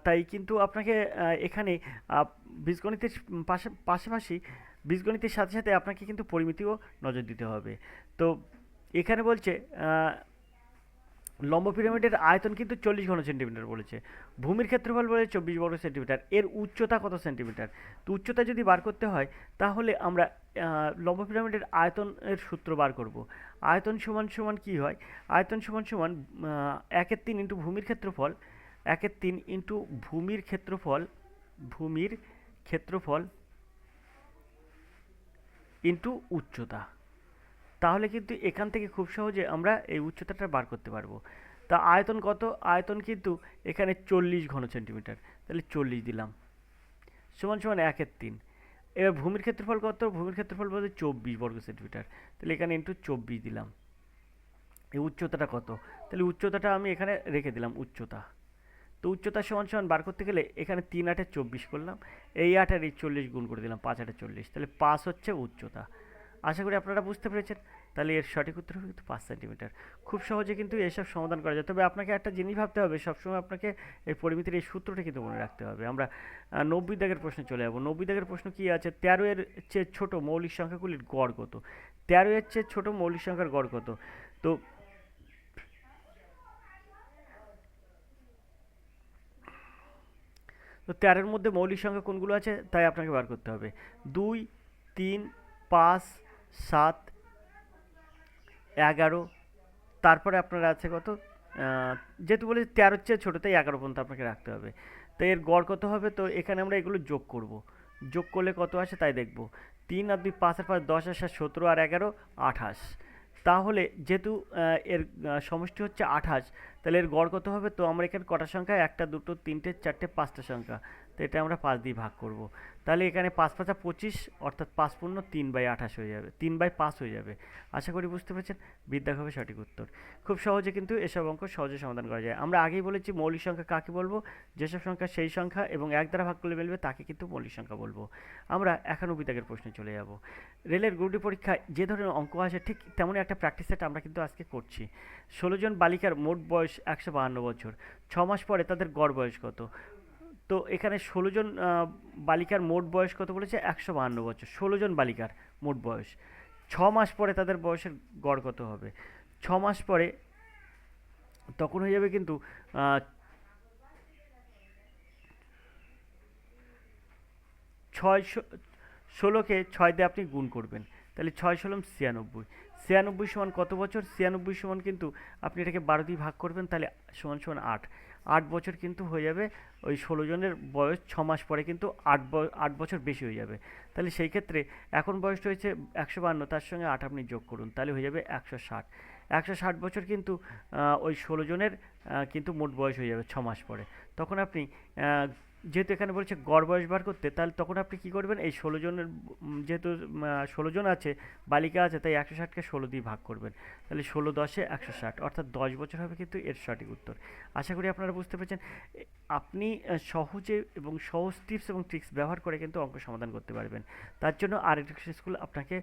তাই কিন্তু আপনাকে এখানে বীজগণিতের পাশাপাশি বীজগণিতের সাথে সাথে আপনাকে কিন্তু পরিমিতিও নজর দিতে হবে। তো এখানে বলছে লম্ব পিরামিডের আয়তন কিন্তু 40 ঘন সেন্টিমিটার বলেছে, ভূমির ক্ষেত্রফল বলে 24 বর্গ সেন্টিমিটার, এর উচ্চতা কত সেন্টিমিটার। তো উচ্চতা যদি বার করতে হয় তাহলে আমরা লম্ব পিরামিডের আয়তনের সূত্র বার করব। আয়তন সমান সমান কী হয়, আয়তন সমান সমান 1/3 ইন্টু ভূমির ক্ষেত্রফল 1/3 ইন্টু ভূমির ক্ষেত্রফল ইন্টু উচ্চতা। তাহলে কিন্তু এখান থেকে খুব সহজে আমরা এই উচ্চতাটা বার করতে পারবো। তা আয়তন কত? আয়তন কিন্তু এখানে 40 ঘন সেন্টিমিটার, তাহলে 40 দিলাম, সমান সমান 1/3। এবার ভূমির ক্ষেত্রফল কত? ভূমির ক্ষেত্রফল বলতে 24 বর্গ সেন্টিমিটার, তাহলে এখানে ইন্টু 24 দিলাম। এই উচ্চতাটা কত? তাহলে উচ্চতাটা আমি এখানে রেখে দিলাম উচ্চতা। তো উচ্চতা সমান সমান বার করতে গেলে এখানে 3 8 24 করলাম, এই 8 আর এই 40 গুণ করে দিলাম, 5 8 40, তাহলে 5 হচ্ছে উচ্চতা। আশা করি আপনারা বুঝতে পেরেছেন। তাহলে এর সঠিক উত্তর হবে কিন্তু 5 সেন্টিমিটার। খুব সহজে কিন্তু এসব সমাধান করা যায়, তবে আপনাকে একটা জিনিস ভাবতে হবে, সবসময় আপনাকে এই পরিমিতির এই সূত্রটা কিন্তু মনে রাখতে হবে। আমরা 90 দাগের প্রশ্নে চলে যাবো। 90 দাগের প্রশ্ন কি আছে? 13 এর চেয়ে ছোট মৌলিক সংখ্যাগুলির গড় কত? 13 এর চেয়ে ছোট মৌলিক সংখ্যার গড় কত? তো তো 13-এর মধ্যে মৌলিক সংখ্যা কোনগুলো আছে তাই আপনাকে বার করতে হবে। 2, 3, 5, 7, 11, তারপরে আপনার আছে কত? যেহেতু বলে 13-এর চেয়ে ছোটো তাই 11 পর্যন্ত আপনাকে রাখতে হবে। তো এর গড় কত হবে? তো এখানে আমরা এগুলো যোগ করব, যোগ করলে কত আসে তাই দেখব। 3 আর 2 5 আর 5 10 আর 7 17 আর 11 28। তাহলে যেহেতু এর সমষ্টি হচ্ছে 28, তাহলে এর গড় কত হবে? তো আমরা এখানে কটা সংখ্যা? 1টা 2টো 3টে 4টে 5টা সংখ্যা, তো এটা আমরা 5 দিয়ে ভাগ করব। তাহলে এখানে 5 5 25, অর্থাৎ 5 পূর্ণ 3/28 হয়ে যাবে, 3/5 হয়ে যাবে। আশা করি বুঝতে পেরেছেন। বিদ্যাক হবে সঠিক উত্তর। খুব সহজে কিন্তু এসব অঙ্ক সহজে সমাধান করা যায়। আমরা আগেই বলেছি মৌলিক সংখ্যা কাকে বলবো? যেসব সংখ্যা সেই সংখ্যা এবং 1 দ্বারা ভাগ করলে মিলবে তাকে কিন্তু মৌলিক সংখ্যা বলবো। আমরা 91 দাগের প্রশ্নে চলে যাব। রেলের গ্রুপ ডি পরীক্ষায় যে ধরনের অঙ্ক আসে ঠিক তেমনই একটা প্র্যাকটিস সেট আমরা কিন্তু আজকে করছি। 16 জন বালিকার মোট বয়স 152 বছর, 6 মাস পরে তাদের গড় বয়স কত? তো এখানে 16 জন বালিকার মোট বয়স কত বলেছে? 152 বছর। 16 জন বালিকার মোট বয়স, 6 মাস পরে তাদের বয়সের গড় কত হবে? 6 মাস পরে তখন হয়ে যাবে কিন্তু 16কে 6 দিয়ে আপনি গুণ করবেন, তাহলে 6 ষোলো 96। 96 সমান কত বছর? 96 সমান কিন্তু আপনি এটাকে 12 দিয়ে ভাগ করবেন, তাহলে সমান সমান 8। 8 বছর কিন্তু হয়ে যাবে। ওই 16 জনের বয়স 6 মাস পরে কিন্তু 8 বছর বেশি হয়ে যাবে। তাহলে সেই ক্ষেত্রে এখন বয়সটা হয়েছে 152, তার সঙ্গে 8 আপনি যোগ করুন, তাহলে হয়ে যাবে 160। 160 বছর কিন্তু ওই 16 জনের কিন্তু মোট বয়স হয়ে যাবে 6 মাস পরে। তখন আপনি যেহেতু এখানে বলছে গড় বয়স বার করতে, তাহলে তখন আপনি কি করবেন? এই 16 জনের যেহেতু 16 জন আছে, বালিকা আছে, তাই 160কে 16 দিয়ে ভাগ করবেন, তাহলে 16 10-এ 160, অর্থাৎ 10 বছর হবে কিন্তু এর সঠিক উত্তর। আশা করি আপনারা বুঝতে পেরেছেন। আপনি সহজে এবং সহজ টিপস এবং ট্রিক্স ব্যবহার করে কিন্তু অঙ্ক সমাধান করতে পারবেন। তার জন্য আর এডুকেশন স্কুল আপনাকে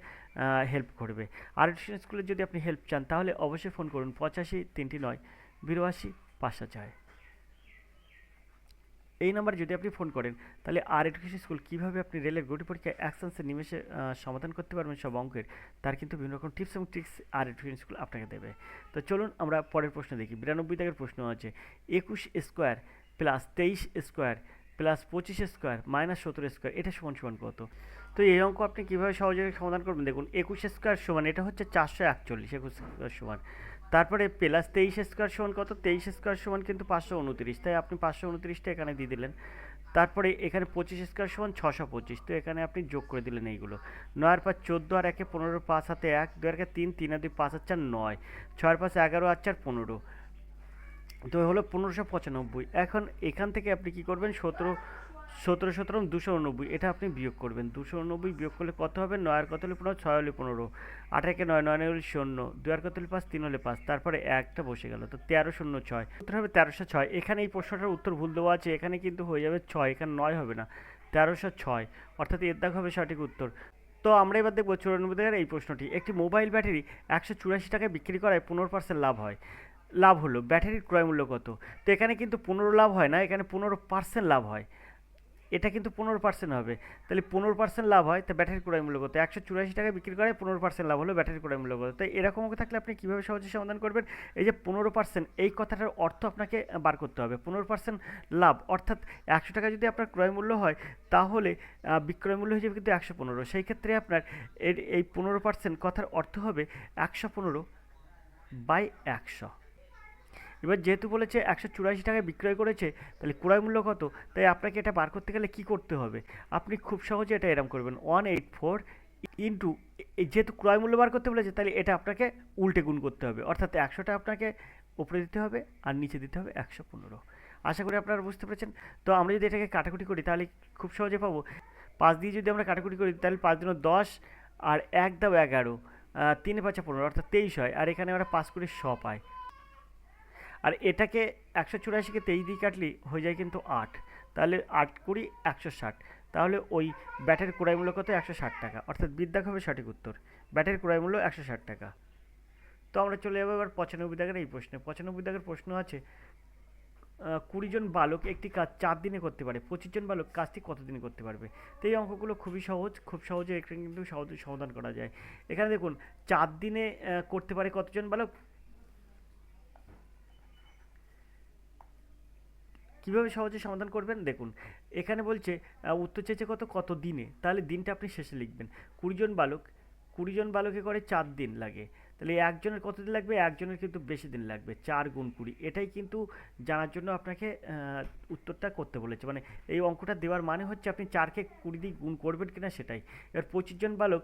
হেল্প করবে। আর এডুকেশন স্কুলে যদি আপনি হেল্প চান তাহলে অবশ্যই ফোন করুন 85 3 9 82 504। এই নাম্বারে যদি আপনি ফোন করেন তাহলে আর এডুকেশন স্কুল কীভাবে আপনি রেলের গ্রুপ ডি পরীক্ষায় অ্যাকশনসে নিমেষে সমাধান করতে পারবেন সব অঙ্কের, তার কিন্তু বিভিন্ন রকম টিপস এবং ট্রিক্স আর এডুকেশন স্কুল আপনাকে দেবে। তো চলুন আমরা পরের প্রশ্ন দেখি। 92 দাগের প্রশ্ন আছে 21 square plus 23 square plus 25 square minus 17 square, এটা সমান সমান কত? তো এই অঙ্ক আপনি কীভাবে সহজে সমাধান করবেন? দেখুন 21 স্কোয়ার সমান, এটা হচ্ছে 441, 21 স্কোয়ার সমান, তারপরে প্লাস 23 স্কোয়ার সমান কত? 23 স্কোয়ার সমান কিন্তু 529, তাই আপনি 529টা এখানে দিয়ে দিলেন। তারপরে এখানে 25 স্কোয়ার সমান 625, তো এখানে আপনি যোগ করে দিলেন এইগুলো। 9 আর 5 14, আর 1 15, 5 হাতে 1, 2 আর 3, 3 আর 2 5 আর 4 9, 6 আর 5 11, আর 4 15, তো হলো 1595। এখন এখান থেকে আপনি কি করবেন? 17 17 17 289, এটা আপনি বিয়োগ করবেন। 289 বিয়োগ করলে কত হবে? 9 আর কত হলে 15, 6 হলে 15, 8 একে 9, 9 হলে 0, 2 আর কত হলে 5, 3 হলে 5, তারপরে একটা বসে গেল, তো 1306 উত্তর হবে 1306। এখানে এই প্রশ্নটার উত্তর ভুল দেওয়া আছে, এখানে কিন্তু হয়ে যাবে 6, এখানে 9 হবে না, 1306, অর্থাৎ এর দাগ হবে সঠিক উত্তর। তো আমরা এবার দেখবো 94 দাগের এই প্রশ্নটি। একটি মোবাইল ব্যাটারি 184 টাকায় বিক্রি করায় 15% লাভ হয়। লাভ হলো, ব্যাটারির ক্রয় মূল্য কত? তো এখানে কিন্তু 15 লাভ হয় না, এখানে 15% লাভ হয়। এটা কিন্তু 15% হবে, তাহলে 15% লাভ হয়, তো ব্যাটারির ক্রয় মূল্য কত? 184 টাকায় বিক্রি করে 15% লাভ হলো, ব্যাটারির ক্রয় মূল্য কত? তাই এরকম থাকলে আপনি কীভাবে সহজে সমাধান করবেন? এই যে 15%, এই কথাটার অর্থ আপনাকে বার করতে হবে। 15% লাভ অর্থাৎ 100 টাকা যদি আপনার ক্রয় মূল্য হয়, তাহলে বিক্রয় মূল্য হয়ে যাবে কিন্তু 115। সেই ক্ষেত্রে আপনার এই 15% কথার অর্থ হবে 115/100। এবার যেহেতু বলেছে 184 টাকায় বিক্রয় করেছে, তাহলে ক্রয় মূল্য কত? তাই আপনাকে এটা বার করতে গেলে কি করতে হবে? আপনি খুব সহজে এটা এরম করবেন, 184 ইন্টু, যেহেতু ক্রয় মূল্য বার করতে বলেছে, তাহলে এটা আপনাকে উল্টে গুণ করতে হবে, অর্থাৎ 100টা আপনাকে উপরে দিতে হবে আর নিচে দিতে হবে 115। আশা করি আপনারা বুঝতে পেরেছেন। তো আমরা যদি এটাকে কাটাকুটি করি তাহলে খুব সহজে পাবো, 5 দিয়ে যদি আমরা কাটাকুটি করি তাহলে 5 দুগুণে 10 আর 1 দাও 11, 3 5 15, অর্থাৎ 23 হয়। আর এখানে আমরা 5 করে 100 পাই। আর এটাকে 184কে 23 দিয়ে কাটলে হয়ে যায় কিন্তু 8, তাহলে 8 কুড়ি 160। তাহলে ওই ব্যাটের ক্রয় মূল্য কত? 160 টাকা, অর্থাৎ বিদ্যাক হবে সঠিক উত্তর। ব্যাটের ক্রয় মূল্য 160 টাকা। তো আমরা চলে যাবো এবার 95 দাগের এই প্রশ্নে। 95 দাগের প্রশ্ন আছে, 20 জন বালক একটি কাজ 4 দিনে করতে পারে, 25 জন বালক কাজটি কত দিনে করতে পারবে? তো এই অঙ্কগুলো খুবই সহজ, খুব সহজে এটা কিন্তু সহজে সমাধান করা যায়। এখানে দেখুন 4 দিনে করতে পারে কতজন বালক, কিভাবে সহজে সমাধান করবেন দেখুন। এখানে বলছে উত্তর চেয়েছে কত দিনে, তাহলে দিনটা আপনি শেষে লিখবেন। 20 জন বালক, 20 জন বালকে করে 4 দিন লাগে, তাহলে একজনের কত দিন লাগবে? একজনের কিন্তু বেশি দিন লাগবে, 4 গুণ 20। এটাই কিন্তু জানার জন্য আপনাকে উত্তরটা করতে বলেছে, মানে এই অঙ্কটা দেওয়ার মানে হচ্ছে আপনি 4কে 20 দিয়ে গুণ করবেন কিনা সেটাই। এবার 25 জন বালক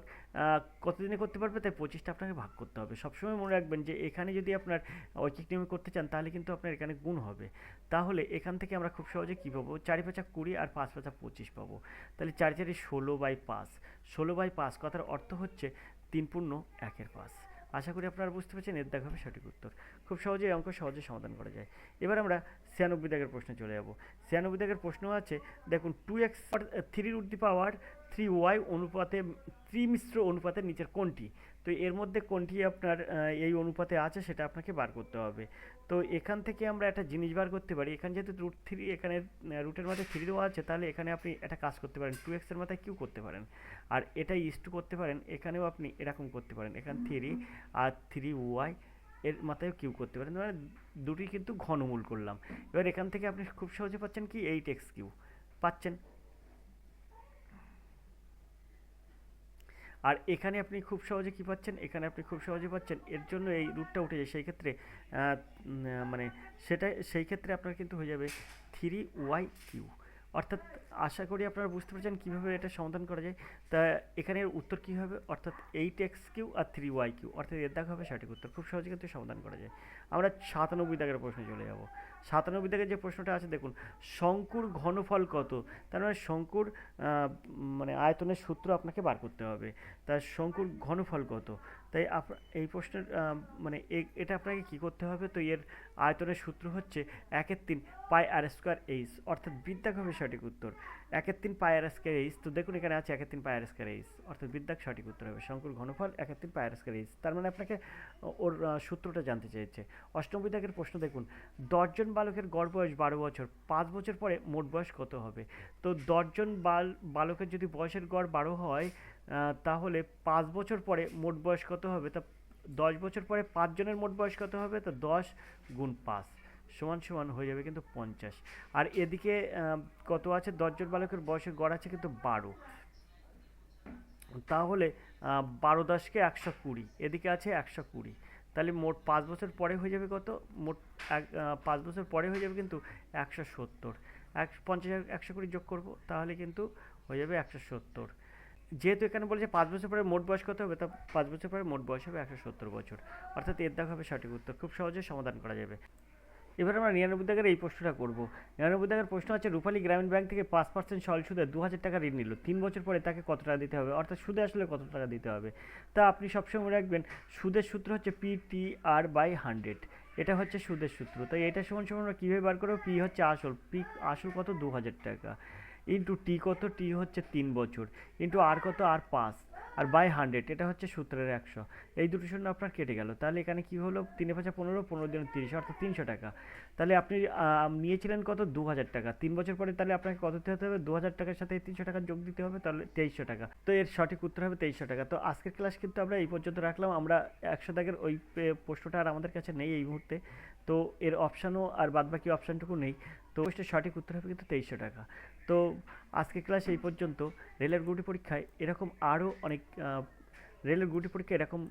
কত দিনে করতে পারবে, তাই 25টা আপনাকে ভাগ করতে হবে। সবসময় মনে রাখবেন যে এখানে যদি আপনার ঐকিক নিয়মে করতে চান তাহলে কিন্তু আপনার এখানে গুণ হবে। তাহলে এখান থেকে আমরা খুব সহজে কী পাবো? 4 5 20 আর 5 5 25 পাবো। তাহলে 4 4 16/5, 16/5 কথার অর্থ হচ্ছে 3 পূর্ণ 1/5। আশা করি আপনারা বুঝতে পেরেছেন, এর দাগ হবে সঠিক উত্তর। খুব সহজে এই অঙ্ক সহজে সমাধান করা যায়। এবার আমরা 96 দাগের প্রশ্নে চলে যাব। 96 দাগের প্রশ্ন আছে, দেখুন 2x 3√3y অনুপাতে ত্রিমিশ্র অনুপাতের নিচের কোনটি? তো এর মধ্যে কোনটি আপনার এই অনুপাতে আছে সেটা আপনাকে বার করতে হবে। তো এখান থেকে আমরা একটা জিনিস বার করতে পারি, এখানে যেহেতু √3, এখানে রুটের মাথায় 3 দেওয়া আছে, তাহলে এখানে আপনি একটা কাজ করতে পারেন, 2x এর মাথায় কিউ করতে পারেন, আর এটা ইস্টু করতে পারেন। এখানেও আপনি এরকম করতে পারেন, এখানে 3 আর 3y এর মাথায় কিউ করতে পারেন, মানে দুটি কিন্তু ঘনমূল করলাম। এবার এখান থেকে আপনি খুব সহজে পাচ্ছেন কি 8x³ পাচ্ছেন। আর এখানে আপনি খুব সহজে কী পাচ্ছেন? এখানে আপনি খুব সহজে পাচ্ছেন, এর জন্য এই রুটটা উঠে যায়, সেই ক্ষেত্রে মানে সেই ক্ষেত্রে আপনার কিন্তু হয়ে যাবে 3y³। অর্থাৎ আশা করি আপনারা বুঝতে পারছেন কীভাবে এটা সমাধান করা যায়। তা এখানের উত্তর কী হবে? অর্থাৎ 8x³ আর 3y³, অর্থাৎ এর দাগ হবে সঠিক উত্তর। খুব সহজে কিন্তু সমাধান করা যায়। আমরা 97 দাগের প্রশ্নে চলে যাব। 97 দাগের যে প্রশ্নটা আছে দেখুন, শঙ্কুর ঘনফল কত? তার মানে শঙ্কুর মানে আয়তনের সূত্র আপনাকে বার করতে হবে। তার শঙ্কুর ঘনফল কত? তাই এই প্রশ্নের মানে এটা আপনাকে কী করতে হবে? তো এর আয়তনের সূত্র হচ্ছে 1/3 পাই আর স্কোয়ার এইচ, অর্থাৎ বৃদ্ধাক হবে সঠিক উত্তর। 1/3 পাই আর স্কোয়ার এইচ, তো দেখুন এখানে আছে 1/3 পাই আর স্কোয়ার এইচ, অর্থাৎ বৃদ্ধাক সঠিক উত্তর হবে। শঙ্কুর ঘনফল 1/3 পাই আর স্কোয়ার এইচ, তার মানে আপনাকে ওর সূত্রটা জানতে চেয়েছে। 98 দাগের প্রশ্ন দেখুন, 10 জন বালকের গড় বয়স 12 বছর, 5 বছর পরে মোট বয়স কত হবে? তো 10 জন বালকের যদি বয়সের গড় 12 হয়, তাহলে 5 বছর পরে মোট বয়স কত হবে? তা 10 বছর পরে 5 জনের মোট বয়স কত হবে? তো 10 গুণ 5 সমান সমান হয়ে যাবে কিন্তু 50। আর এদিকে কত আছে? 10 জন বালকের বয়সের গড় আছে কিন্তু 12, তাহলে 12 10কে 120, এদিকে আছে 120, তাহলে মোট 5 বছর পরে হয়ে যাবে কত? মোট 5 বছর পরে হয়ে যাবে কিন্তু 170। 50 120 যোগ করব, তাহলে কিন্তু হয়ে যাবে 170। যেহেতু এখানে বলেছে 5 বছর পরে মোট বয়স কত হবে, তা 5 বছর পরে মোট বয়স হবে 170 বছর, অর্থাৎ এর দাগ হবে সঠিক উত্তর। খুব সহজে সমাধান করা যাবে। এবার আমরা 99 দাগের এই প্রশ্নটা করব। 99 দাগের প্রশ্ন আছে, রূপালী গ্রামীণ ব্যাংক থেকে 5% সরল সুদে 2000 টাকা ঋণ নিল, 3 বছর পরে তাকে কত টাকা দিতে হবে? অর্থাৎ সুদে আসলে কত টাকা দিতে হবে? তা আপনি সবসময় রাখবেন সুদের সূত্র হচ্ছে PTR/100, এটা হচ্ছে সুদের সূত্র। তাই এটা সমান সমান আমরা কীভাবে বার করবো? পি হচ্ছে আসল, আসল কত? 2000 টাকা, ইন্টু টি কত? টি হচ্ছে 3 বছর, ইন্টু আর কত? আর 5, আর বাই 100, এটা হচ্ছে সূত্রের 100। এই দুটো শূন্য আপনার কেটে গেল, তাহলে এখানে কি হলো? 3 5 15, 15 দিন 30, অর্থাৎ 300 টাকা। তাহলে আপনি নিয়েছিলেন কত? 2000 টাকা। 3 বছর পরে তাহলে আপনাকে কত দিতে হবে? 2000 টাকার সাথে 300 টাকা যোগ দিতে হবে, তাহলে 2300 টাকা। তো এর সঠিক উত্তর হবে 2300 টাকা। তো আজকের ক্লাস কিন্তু আমরা এই পর্যন্ত রাখলাম। আমরা 100 দাগের ওই প্রশ্নটা আর আমাদের কাছে নেই এই মুহূর্তে, তো এর অপশানও আর বাদবাকি অপশানটুকু নেই। তো সঠিক উত্তর হবে কিন্তু 2300 টাকা। তো আজকের ক্লাস এই পর্যন্ত। রেলের গ্রুপ ডি পরীক্ষায় এরকম আরও অনেক রেলের গ্রুপ ডি পরীক্ষা এরকম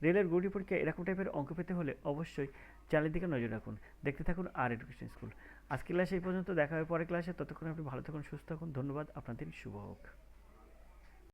রেলের গ্রুপ ডি পরীক্ষায় এরকম টাইপের অঙ্ক পেতে হলে অবশ্যই চ্যানেলের দিকে নজর রাখুন, দেখতে থাকুন আর এডুকেশন স্কুল। আজকের ক্লাস এই পর্যন্ত, দেখা হবে পরের ক্লাসে। ততক্ষণ আপনি ভালো থাকুন, সুস্থ থাকুন। ধন্যবাদ, আপনার দিন শুভ হোক।